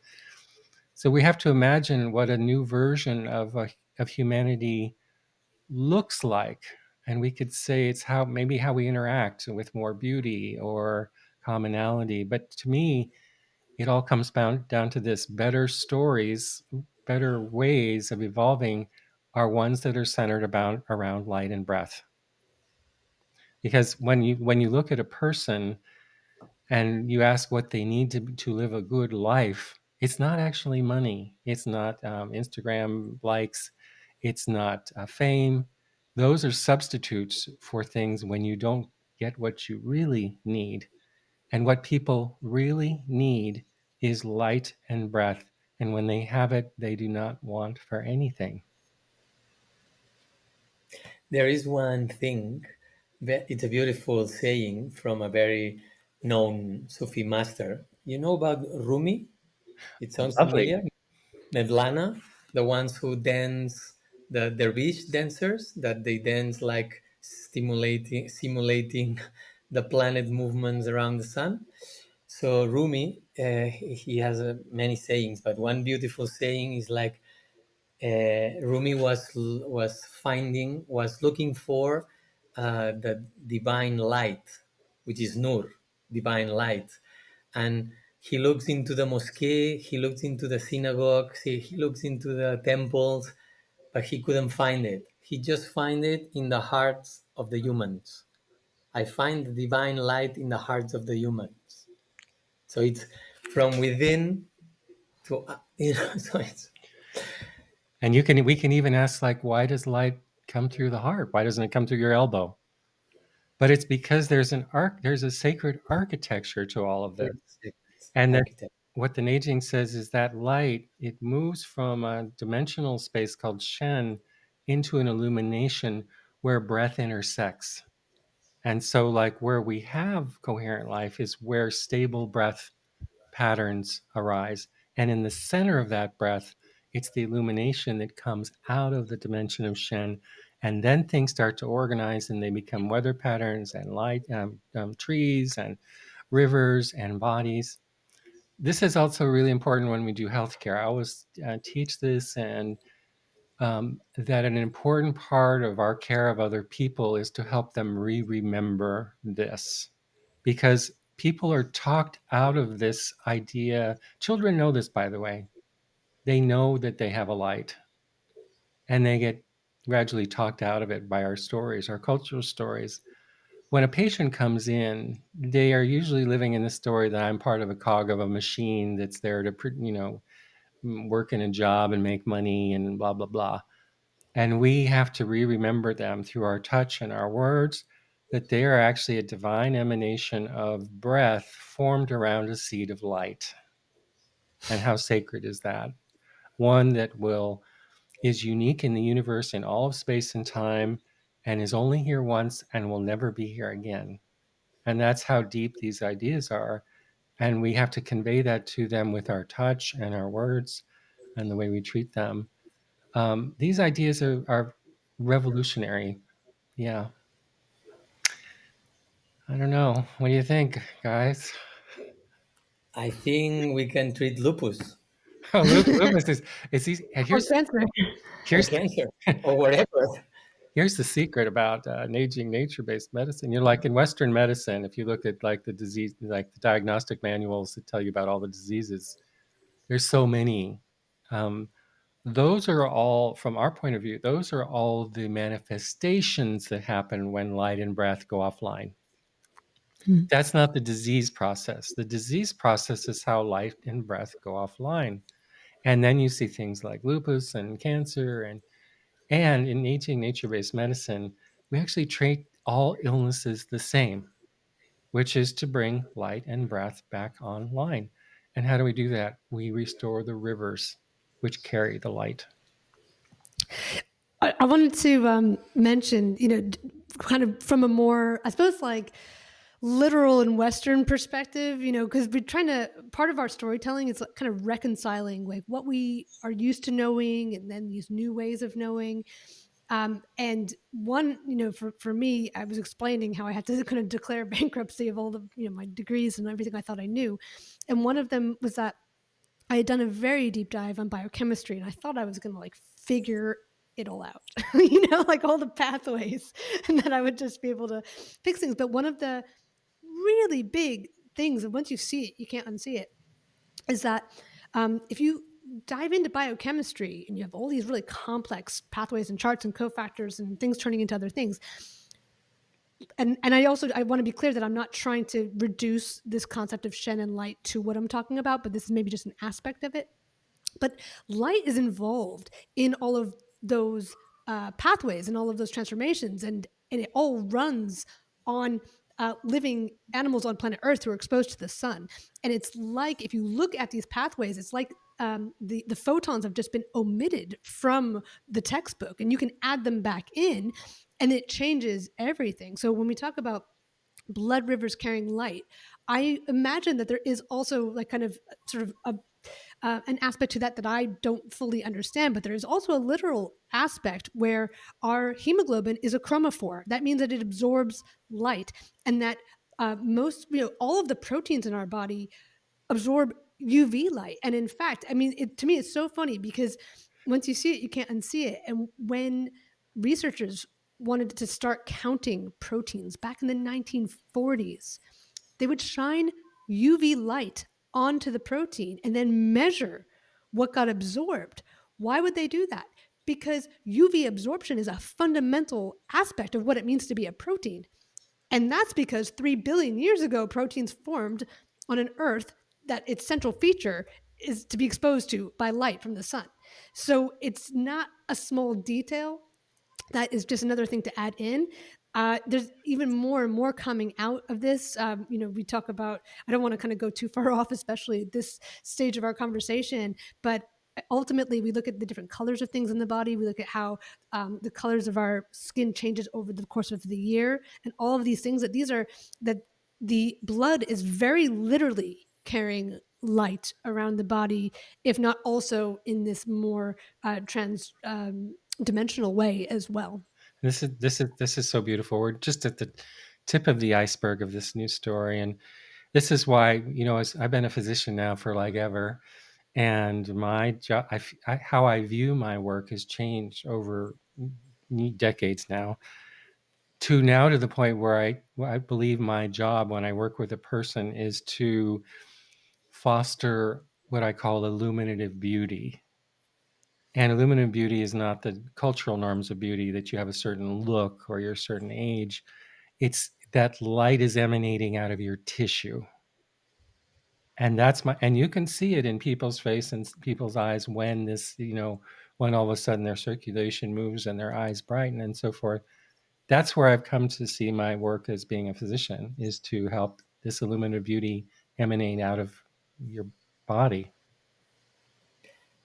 So we have to imagine what a new version of humanity looks like, and we could say it's how we interact with more beauty or commonality. But to me, it all comes down to this: better stories, better ways of evolving are ones that are centered about around light and breath. Because when you look at a person and you ask what they need to live a good life, it's not actually money. It's not Instagram likes. It's not fame. Those are substitutes for things when you don't get what you really need. And what people really need is light and breath. And when they have it, they do not want for anything. There is one thing, it's a beautiful saying from a very known Sufi master. You know about Rumi? It sounds Lovely. familiar. Mevlana, the ones who dance, the dervish dancers, that they dance like simulating the planet movements around the sun. So Rumi, he has many sayings, but one beautiful saying is like, Rumi was looking for the divine light, which is Nur, divine light, and he looks into the mosque, he looks into the synagogues, he looks into the temples, but he couldn't find it. He just find it in the hearts of the humans. I find the divine light in the hearts of the humans. So it's from within to so it's And we can even ask, like, why does light come through the heart? Why doesn't it come through your elbow? But it's because there's a sacred architecture to all of this. And that architect. what the Neijing says is that light, it moves from a dimensional space called Shen into an illumination where breath intersects. And so, like, where we have coherent life is where stable breath patterns arise. And in the center of that breath, it's the illumination that comes out of the dimension of Shen. And then things start to organize and they become weather patterns and light, trees and rivers and bodies. This is also really important when we do healthcare. I always teach this, and that an important part of our care of other people is to help them remember this, because people are talked out of this idea. Children know this, by the way. They know that they have a light, and they get gradually talked out of it by our stories, our cultural stories. When a patient comes in, they are usually living in the story that I'm part of a cog of a machine that's there to, work in a job and make money and blah, blah, blah. And we have to remember them through our touch and our words, that they are actually a divine emanation of breath formed around a seed of light. And how sacred is that? One that is unique in the universe, in all of space and time, and is only here once and will never be here again. And that's how deep these ideas are. And we have to convey that to them with our touch and our words and the way we treat them. These ideas are revolutionary. Yeah. I don't know. What do you think, guys? I think we can treat lupus Oh, lupus is easy. And Or cancer. or here's cancer or whatever. here's the secret about Neijing nature-based medicine. You know, like in Western medicine, if you look at like the disease, like the diagnostic manuals that tell you about all the diseases, there's so many. Um, those are all, from our point of view, those are all the manifestations that happen when light and breath go offline. Hmm. That's not the disease process. The disease process is how light and breath go offline. And then you see things like lupus and cancer and in aging nature-based medicine, we actually treat all illnesses the same, which is to bring light and breath back online. And how do we do that? We restore the rivers which carry the light. I wanted to mention, kind of from a more, I suppose, like literal and Western perspective, because we're trying to, part of our storytelling is like kind of reconciling like what we are used to knowing and then these new ways of knowing. And one, for me, I was explaining how I had to kind of declare bankruptcy of all the, my degrees and everything I thought I knew. And one of them was that I had done a very deep dive on biochemistry and I thought I was going to like figure it all out, like all the pathways and that I would just be able to fix things. But one of the really big things, and once you see it, you can't unsee it, is that if you dive into biochemistry and you have all these really complex pathways and charts and cofactors and things turning into other things, and I want to be clear that I'm not trying to reduce this concept of Shen and light to what I'm talking about, but this is maybe just an aspect of it. But light is involved in all of those pathways and all of those transformations, and it all runs on living animals on planet Earth who are exposed to the sun. And it's like if you look at these pathways, it's like the photons have just been omitted from the textbook, and you can add them back in, and it changes everything. So when we talk about blood rivers carrying light, I imagine that there is also like kind of sort of an aspect to that I don't fully understand, but there is also a literal aspect where our hemoglobin is a chromophore. That means that it absorbs light, and that all of the proteins in our body absorb UV light. And in fact, I mean, to me, it's so funny because once you see it, you can't unsee it. And when researchers wanted to start counting proteins back in the 1940s, they would shine UV light onto the protein and then measure what got absorbed. Why would they do that? Because UV absorption is a fundamental aspect of what it means to be a protein. And that's because 3 billion years ago, proteins formed on an Earth that its central feature is to be exposed to by light from the sun. So it's not a small detail. That is just another thing to add in. There's even more and more coming out of this. We talk about, I don't want to kind of go too far off, especially at this stage of our conversation, but ultimately we look at the different colors of things in the body. We look at how the colors of our skin changes over the course of the year, and all of these things that the blood is very literally carrying light around the body, if not also in this more trans dimensional way as well. This is so beautiful. We're just at the tip of the iceberg of this new story, and this is why, as I've been a physician now for like ever, and my job, how I view my work has changed over decades now. To the point where I believe my job when I work with a person is to foster what I call illuminative beauty. And illuminative beauty is not the cultural norms of beauty that you have a certain look or you're a certain age. It's that light is emanating out of your tissue. And and you can see it in people's face and people's eyes when this, when all of a sudden their circulation moves and their eyes brighten and so forth. That's where I've come to see my work as being a physician, is to help this illuminative beauty emanate out of your body.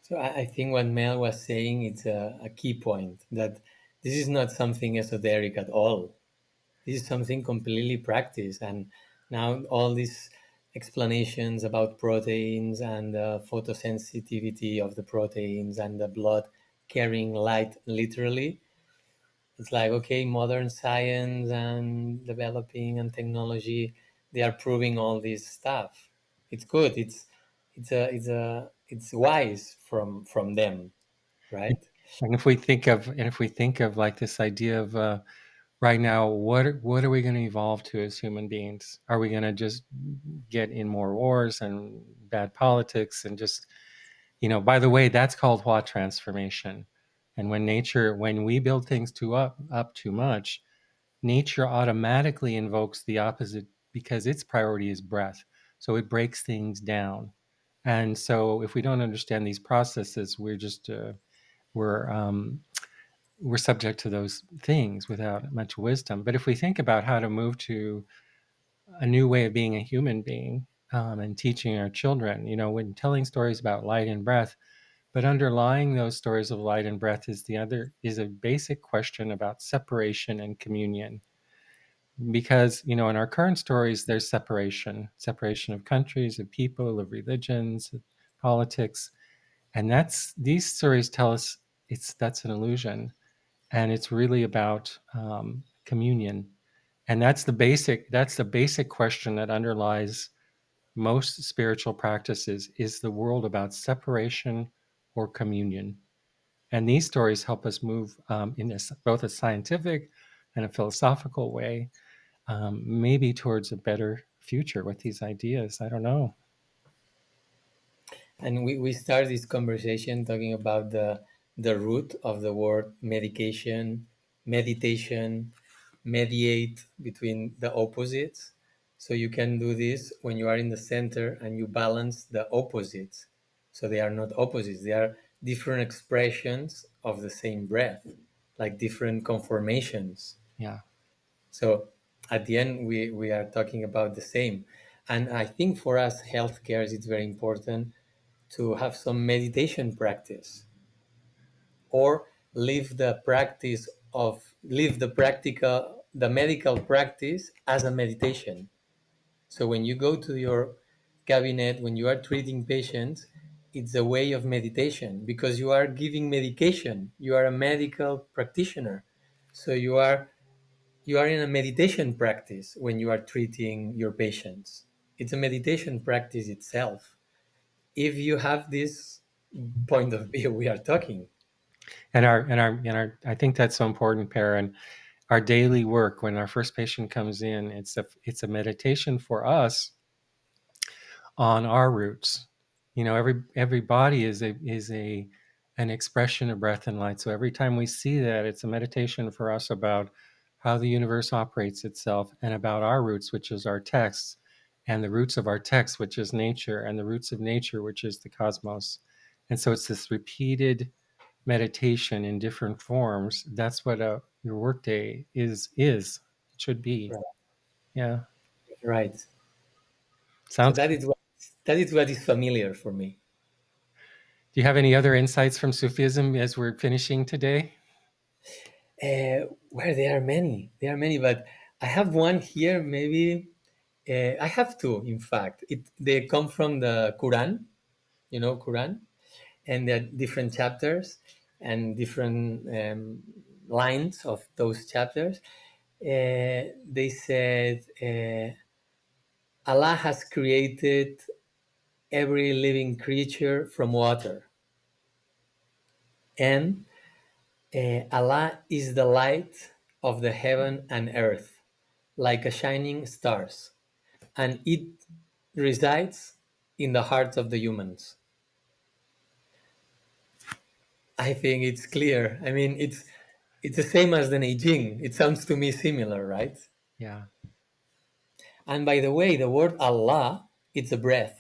So I think what Mel was saying, it's a key point, that this is not something esoteric at all. This is something completely practiced. And now all these explanations about proteins and the photosensitivity of the proteins and the blood carrying light literally, it's like, okay, modern science and developing and technology, they are proving all this stuff. It's good. It's wise from them, right? And if we think of like this idea of right now, what are we going to evolve to as human beings? Are we going to just get in more wars and bad politics and just, by the way, that's called what transformation. And when we build things up too much, nature automatically invokes the opposite because its priority is breath. So it breaks things down. And so if we don't understand these processes, we're we're subject to those things without much wisdom. But if we think about how to move to a new way of being a human being, and teaching our children, when telling stories about light and breath, but underlying those stories of light and breath is a basic question about separation and communion. Because, in our current stories, there's separation of countries, of people, of religions, of politics. And these stories tell us that's an illusion. And it's really about communion. And that's the basic question that underlies most spiritual practices: is the world about separation or communion? And these stories help us move in both a scientific and a philosophical way, maybe towards a better future with these ideas. I don't know. And we start this conversation talking about the root of the word medication, meditation, mediate between the opposites. So you can do this when you are in the center and you balance the opposites. So they are not opposites, they are different expressions of the same breath, like different conformations. Yeah. So at the end, we are talking about the same. And I think for us, healthcare is very important to have some meditation practice, or live the medical practice as a meditation. So when you go to your cabinet, when you are treating patients, it's a way of meditation because you are giving medication. You are a medical practitioner. So you are in a meditation practice when you are treating your patients. It's a meditation practice itself. If you have this point of view we are talking. I think that's so important, Pere. And our daily work, when our first patient comes in, it's a meditation for us on our roots. Every body is a an expression of breath and light. So every time we see that, it's a meditation for us about how the universe operates itself, and about our roots, which is our texts, and the roots of our text, which is nature, and the roots of nature, which is the cosmos. And so it's this repeated meditation in different forms. That's what your workday is. It should be. Right. Yeah. Right. So Sounds good. that is what is familiar for me. Do you have any other insights from Sufism as we're finishing today? Well, there are many, but I have one here. Maybe I have two. In fact, they come from the Quran. Quran, and there are different chapters and different lines of those chapters. They said Allah has created every living creature from water, and Allah is the light of the heaven and earth, like a shining stars, and it resides in the hearts of the humans. I think it's clear. I mean, it's the same as the Neijing. It sounds to me similar, right? Yeah. And by the way, the word Allah, it's a breath.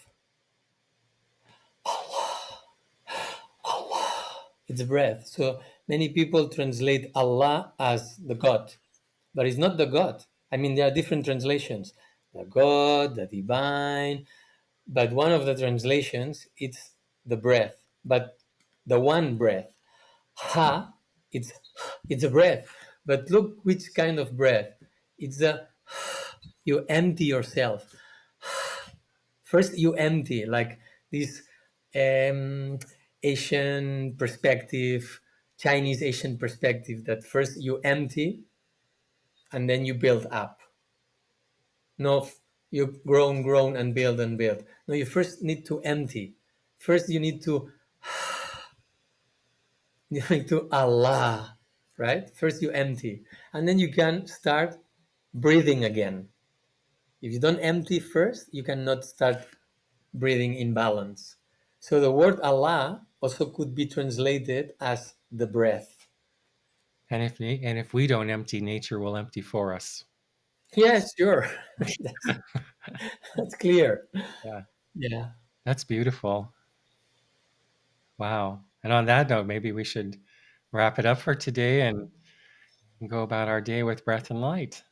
It's breath. So many people translate Allah as the God, but it's not the God. I mean, there are different translations: the God, the divine. But one of the translations, it's the breath, but the one breath. Ha, it's a breath. But look which kind of breath. It's a you empty yourself. First you empty, like this um, Asian perspective, Chinese Asian perspective, that first you empty and then you build up. No, you grown and build and build. No, you first need to empty. First you need to you need to Allah, right? First you empty, and then you can start breathing again. If you don't empty first, you cannot start breathing in balance. So the word Allah also could be translated as the breath. And if we don't empty, nature will empty for us. Yes, sure. that's, that's clear. Yeah, Yeah. that's beautiful. Wow. And on that note, maybe we should wrap it up for today and go about our day with breath and light.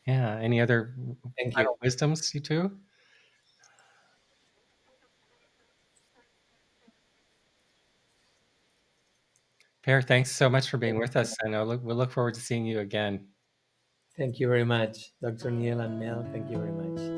Yeah. Any other Thank you. final wisdoms, you two? Pear, thanks so much for being with us. And we'll look forward to seeing you again. Thank you very much, Dr. Neil and Mel. Thank you very much.